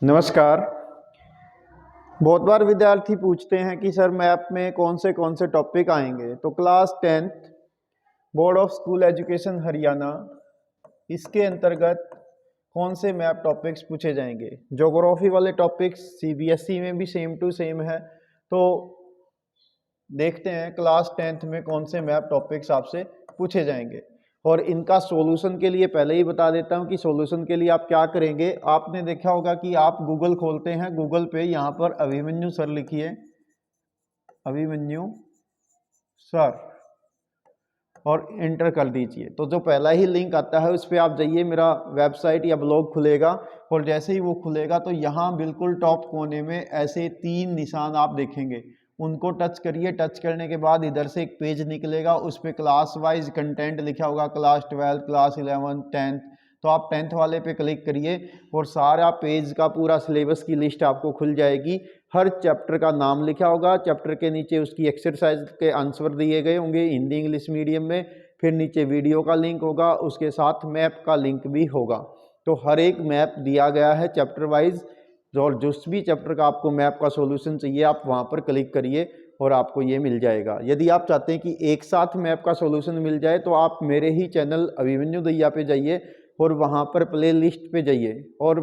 नमस्कार। बहुत बार विद्यार्थी पूछते हैं कि सर मैप में कौन से टॉपिक आएंगे। तो class 10th board of school education Haryana, इसके अंतर्गत कौन से मैप टॉपिक्स पूछे जाएंगे। ज्योग्राफी वाले टॉपिक्स सीबीएसई में भी सेम टू सेम है। तो देखते हैं क्लास 10th में कौन से मैप टॉपिक्स आपसे पूछे जाएंगे। और इनका सॉल्यूशन के लिए पहले ही बता देता हूं कि सॉल्यूशन के लिए आप क्या करेंगे। आपने देखा होगा कि आप गूगल खोलते हैं, गूगल पे यहाँ पर अभिमन्यु सर लिखिए, अभिमन्यु सर, और एंटर कर दीजिए। तो जो पहला ही लिंक आता है उस पर आप जाइए, मेरा वेबसाइट या ब्लॉग खुलेगा। और जैसे ही वो खुलेगा तो यहाँ बिल्कुल टॉप कोने में ऐसे 3 निशान आप देखेंगे, उनको टच करिए। टच करने के बाद इधर से एक पेज निकलेगा, उस पर क्लास वाइज कंटेंट लिखा होगा, क्लास 12, क्लास 11, 10th। तो आप 10th वाले पे क्लिक करिए और सारा पेज का पूरा सिलेबस की लिस्ट आपको खुल जाएगी। हर चैप्टर का नाम लिखा होगा, चैप्टर के नीचे उसकी एक्सरसाइज के आंसर दिए गए होंगे हिंदी इंग्लिश मीडियम में, फिर नीचे वीडियो का लिंक होगा, उसके साथ मैप का लिंक भी होगा। तो हर एक मैप दिया गया है चैप्टर वाइज। और जिस भी चैप्टर का आपको मैप का सॉल्यूशन चाहिए आप वहाँ पर क्लिक करिए और आपको ये मिल जाएगा। यदि आप चाहते हैं कि एक साथ मैप का सॉल्यूशन मिल जाए तो आप मेरे ही चैनल अभिमन्यु दैया पे जाइए और वहाँ पर प्ले लिस्ट पे जाइए और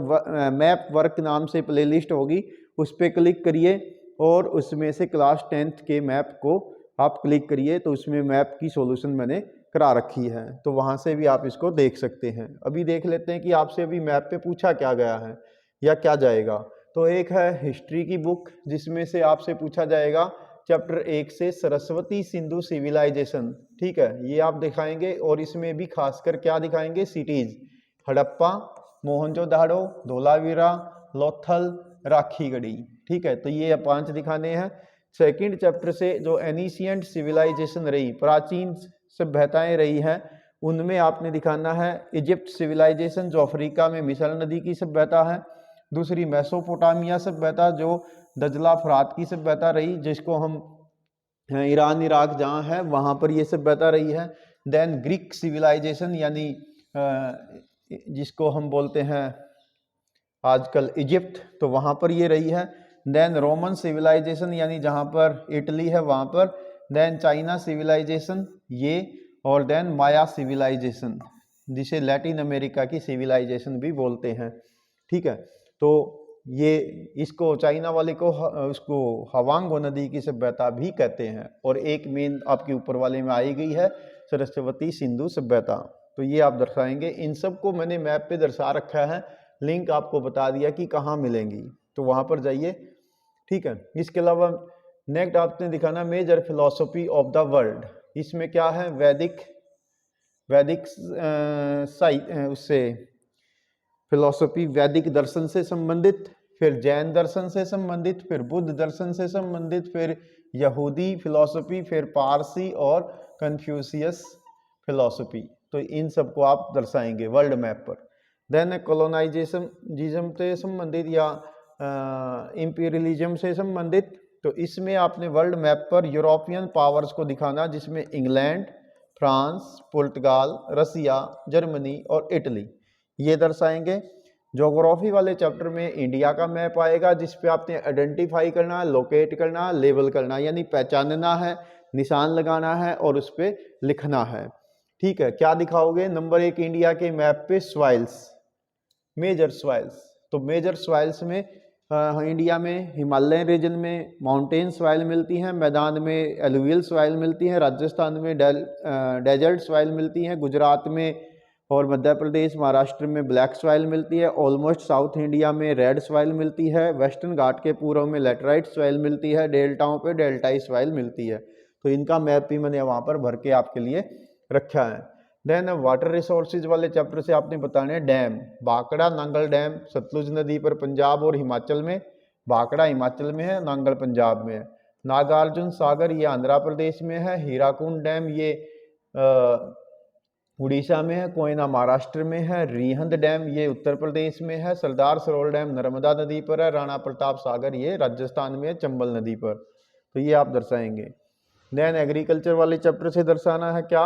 मैप वर्क नाम से प्ले लिस्ट होगी, उस पर क्लिक करिए और उसमें से क्लास 10th के मैप को आप क्लिक करिए। तो उसमें मैप की सॉल्यूशन मैंने करा रखी है, तो वहाँ से भी आप इसको देख सकते हैं। अभी देख लेते हैं कि आपसे अभी मैप पे पूछा क्या गया है या क्या जाएगा। तो एक है हिस्ट्री की बुक, जिसमें से आपसे पूछा जाएगा चैप्टर 1 से सरस्वती सिंधु सिविलाइजेशन। ठीक है, ये आप दिखाएंगे और इसमें भी खासकर क्या दिखाएंगे, सिटीज, हड़प्पा, मोहनजोदाड़ो, धोलावीरा, लोथल, राखीगढ़ी। ठीक है, तो ये 5 दिखाने हैं। सेकंड चैप्टर से जो एनिशियंट सिविलाइजेशन रही, प्राचीन सभ्यताएं रही हैं, उनमें आपने दिखाना है इजिप्ट सिविलाइजेशन जो अफ्रीका में मिसल नदी की सभ्यता है। दूसरी मेसोपोटामिया सभ्यता जो दजला फरात की सभ्यता रही, जिसको हम ईरान इराक जहाँ है वहाँ पर ये सभ्यता रही है। देन ग्रीक सिविलाइजेशन यानी जिसको हम बोलते हैं आजकल इजिप्ट, तो वहाँ पर ये रही है। देन रोमन सिविलाइजेशन यानी जहाँ पर इटली है वहाँ पर। देन चाइना सिविलाइजेशन ये, और देन माया सिविलाइजेशन जिसे लैटिन अमेरिका की सिविलाइजेशन भी बोलते हैं। ठीक है, तो ये इसको चाइना वाले को उसको हवांगो नदी की सभ्यता भी कहते हैं। और एक मेन आपके ऊपर वाले में आई गई है सरस्वती सिंधु सभ्यता, तो ये आप दर्शाएंगे। इन सब को मैंने मैप पे दर्शा रखा है, लिंक आपको बता दिया कि कहाँ मिलेंगी, तो वहाँ पर जाइए। ठीक है, इसके अलावा नेक्स्ट आपने दिखाना major philosophy of the world. इसमें क्या है, वैदिक उससे फिलॉसफी वैदिक दर्शन से संबंधित, फिर जैन दर्शन से संबंधित, फिर बुद्ध दर्शन से संबंधित, फिर यहूदी फिलॉसफी, फिर पारसी और कन्फ्यूशियस फिलॉसफी। तो इन सबको आप दर्शाएंगे वर्ल्ड मैप पर। देन कॉलोनाइजेशनिज्म से संबंधित या इंपीरियलिज्म से संबंधित, तो इसमें आपने वर्ल्ड मैप पर यूरोपियन पावर्स को दिखाना, जिसमें इंग्लैंड, फ्रांस, पुर्तगाल, रसिया, जर्मनी और इटली, ये दर्शाएंगे। ज्योग्राफी वाले चैप्टर में इंडिया का मैप आएगा, जिस पे आपने आइडेंटिफाई करना, लोकेट करना, लेबल करना, यानी पहचानना है, निशान लगाना है और उस पर लिखना है। ठीक है, क्या दिखाओगे, नंबर 1 इंडिया के मैप पे सॉइल्स, मेजर सॉइल्स। तो मेजर सॉइल्स में इंडिया में हिमालयन रीजन में माउंटेन सॉइल मिलती हैं, मैदान में एलुवियल सॉइल मिलती हैं, राजस्थान में डेजर्ट सॉइल मिलती हैं, गुजरात में और मध्य प्रदेश महाराष्ट्र में ब्लैक सॉइल मिलती है, ऑलमोस्ट साउथ इंडिया में रेड सॉइल मिलती है, वेस्टर्न घाट के पूर्व में लेटराइट सॉइल मिलती है, डेल्टाओं पे डेल्टाई सॉइल मिलती है। तो इनका मैप भी मैंने वहाँ पर भर के आपके लिए रखा है। देन वाटर रिसोर्सेज वाले चैप्टर से आपने बताने हैं डैम, भाखड़ा नांगल डैम सतलुज नदी पर पंजाब और हिमाचल में, भाखड़ा हिमाचल में है, नांगल पंजाब में है। नागार्जुन सागर ये आंध्र प्रदेश में है, हीराकुंड डैम ये उड़ीसा में है, कोयना महाराष्ट्र में है, रिहंद डैम ये उत्तर प्रदेश में है, सरदार सरोवर डैम नर्मदा नदी पर है, राणा प्रताप सागर ये राजस्थान में है चंबल नदी पर। तो ये आप दर्शाएंगे। देन एग्रीकल्चर वाले चैप्टर से दर्शाना है क्या,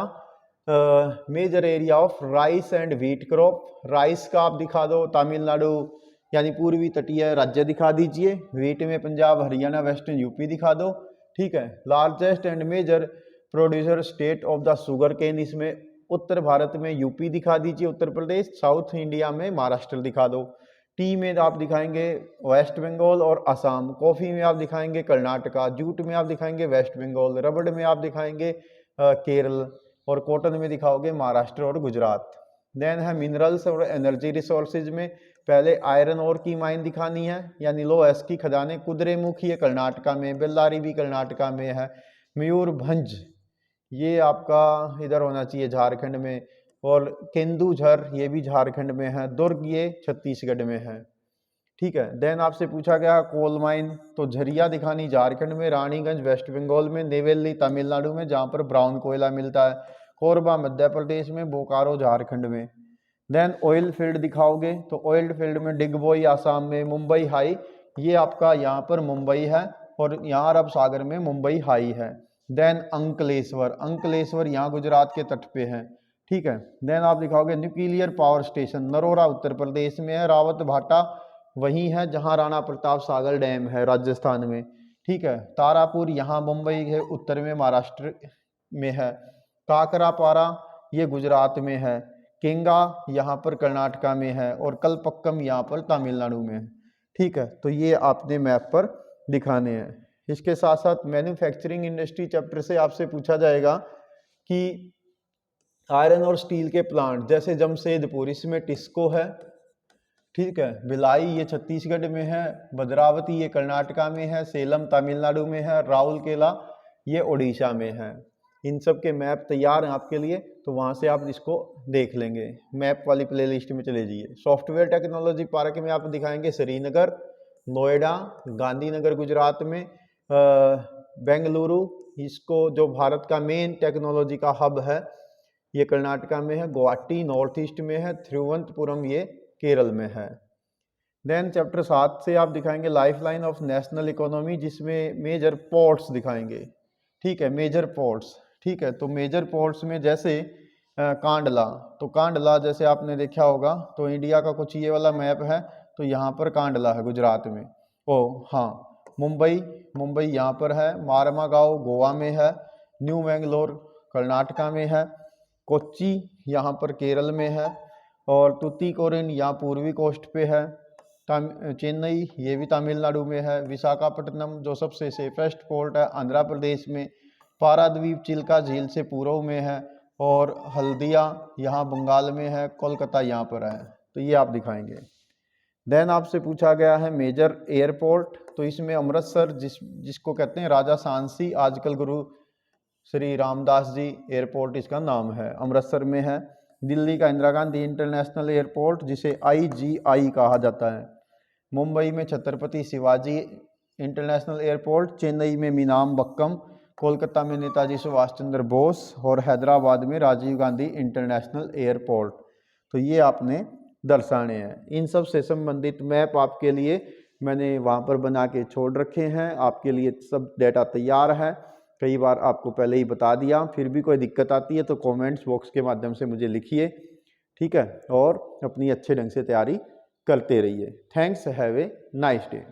major area of rice and wheat crop. Rice का आप दिखा दो तमिलनाडु यानी पूर्वी तटीय राज्य दिखा दीजिए। वेट में पंजाब, हरियाणा, वेस्टर्न यूपी दिखा दो, ठीक है। Largest and major producer state of the sugarcane, इसमें उत्तर भारत में यूपी दिखा दीजिए, उत्तर प्रदेश। साउथ इंडिया में महाराष्ट्र दिखा दो। टी में आप दिखाएंगे वेस्ट बंगाल और असम। कॉफ़ी में आप दिखाएंगे कर्नाटका। जूट में आप दिखाएंगे वेस्ट बंगाल। रबड़ में आप दिखाएंगे केरल। और कॉटन में दिखाओगे महाराष्ट्र और गुजरात। देन है मिनरल्स और एनर्जी रिसोर्सेज में पहले आयरन और की माइन दिखानी है, यानी लोहेस की खदानें। कुद्रेमुख ये कर्नाटका में, बेल्लारी भी कर्नाटका में है। मयूरभंज ये आपका इधर होना चाहिए झारखंड में, और केंदुझर ये भी झारखंड में है। दुर्ग ये छत्तीसगढ़ में है, ठीक है। देन आपसे पूछा गया कोल माइन, तो झरिया दिखानी झारखंड में, रानीगंज वेस्ट बंगाल में, नेवेली तमिलनाडु में जहाँ पर ब्राउन कोयला मिलता है, कोरबा मध्य प्रदेश में, बोकारो झारखंड में। देन ऑयल फील्ड दिखाओगे तो ऑयल फील्ड में डिगबोई आसाम में, मुंबई हाई ये आपका यहाँ पर मुंबई है, और यहाँ अरब सागर में मुंबई हाई है। देन अंकलेश्वर यहाँ गुजरात के तट पे है, ठीक है। देन आप दिखाओगे nuclear power station Narora Uttar Pradesh में है। रावत भाटा वही है जहाँ राणा प्रताप सागर डैम है राजस्थान में, ठीक है। तारापुर यहाँ मुंबई है उत्तर में, महाराष्ट्र में है। काकरापारा ये गुजरात में है। केंगा यहाँ पर कर्नाटका में है, और कलपक्कम यहाँ पर तमिलनाडु में है, ठीक है। तो ये आपने मैप पर दिखाने हैं। इसके साथ साथ मैन्युफैक्चरिंग इंडस्ट्री चैप्टर से आपसे पूछा जाएगा कि आयरन और स्टील के प्लांट, जैसे जमशेदपुर इसमें टिस्को है, ठीक है। भिलाई ये छत्तीसगढ़ में है। भद्रावती ये कर्नाटका में है। सेलम तमिलनाडु में है। राउरकेला ये उड़ीसा में है। इन सब के मैप तैयार हैं आपके लिए, तो वहाँ से आप इसको देख लेंगे। मैप वाली प्लेलिस्ट में चले जाइए। सॉफ्टवेयर टेक्नोलॉजी पार्क में आप दिखाएंगे श्रीनगर, नोएडा, गांधीनगर गुजरात में, बेंगलुरु इसको जो भारत का मेन टेक्नोलॉजी का हब है ये कर्नाटका में है। गुवाहाटी नॉर्थ ईस्ट में है। थिरुवनंतपुरम ये केरल में है। देन चैप्टर 7 से आप दिखाएंगे लाइफलाइन ऑफ नेशनल इकोनॉमी, जिसमें मेजर पोर्ट्स दिखाएंगे, ठीक है। मेजर पोर्ट्स, ठीक है। तो मेजर पोर्ट्स में जैसे कांडला, तो कांडला जैसे आपने देखा होगा, तो इंडिया का कुछ ये वाला मैप है, तो यहाँ पर कांडला है गुजरात में। ओ हाँ, मुंबई यहाँ पर है। मारमागांव गोवा में है। न्यू मैंगलोर कर्नाटका में है। कोच्चि यहाँ पर केरल में है, और तुतीकोरिन यहाँ पूर्वी कोस्ट पे है। चेन्नई ये भी तमिलनाडु में है। विशाखापट्टनम जो सबसे सेफेस्ट पोर्ट है आंध्र प्रदेश में। पाराद्वीप चिल्का झील से पूर्व में है, और हल्दिया यहाँ बंगाल में है। कोलकाता यहाँ पर है, तो ये आप दिखाएंगे। देन आपसे पूछा गया है मेजर एयरपोर्ट, तो इसमें अमृतसर जिसको कहते हैं राजा सांसी, आजकल गुरु श्री रामदास जी एयरपोर्ट इसका नाम है, अमृतसर में है। दिल्ली का इंदिरा गांधी इंटरनेशनल एयरपोर्ट जिसे IGI कहा जाता है। मुंबई में छत्रपति शिवाजी इंटरनेशनल एयरपोर्ट। चेन्नई में मीनामबक्कम। कोलकाता में नेताजी सुभाष चंद्र बोस, और हैदराबाद में राजीव गांधी इंटरनेशनल एयरपोर्ट। तो ये आपने दर्शाने हैं। इन सब से संबंधित मैप आपके लिए मैंने वहाँ पर बना के छोड़ रखे हैं। आपके लिए सब डेटा तैयार है, कई बार आपको पहले ही बता दिया। फिर भी कोई दिक्कत आती है तो कमेंट्स बॉक्स के माध्यम से मुझे लिखिए, ठीक है। और अपनी अच्छे ढंग से तैयारी करते रहिए। Thanks, have a nice day.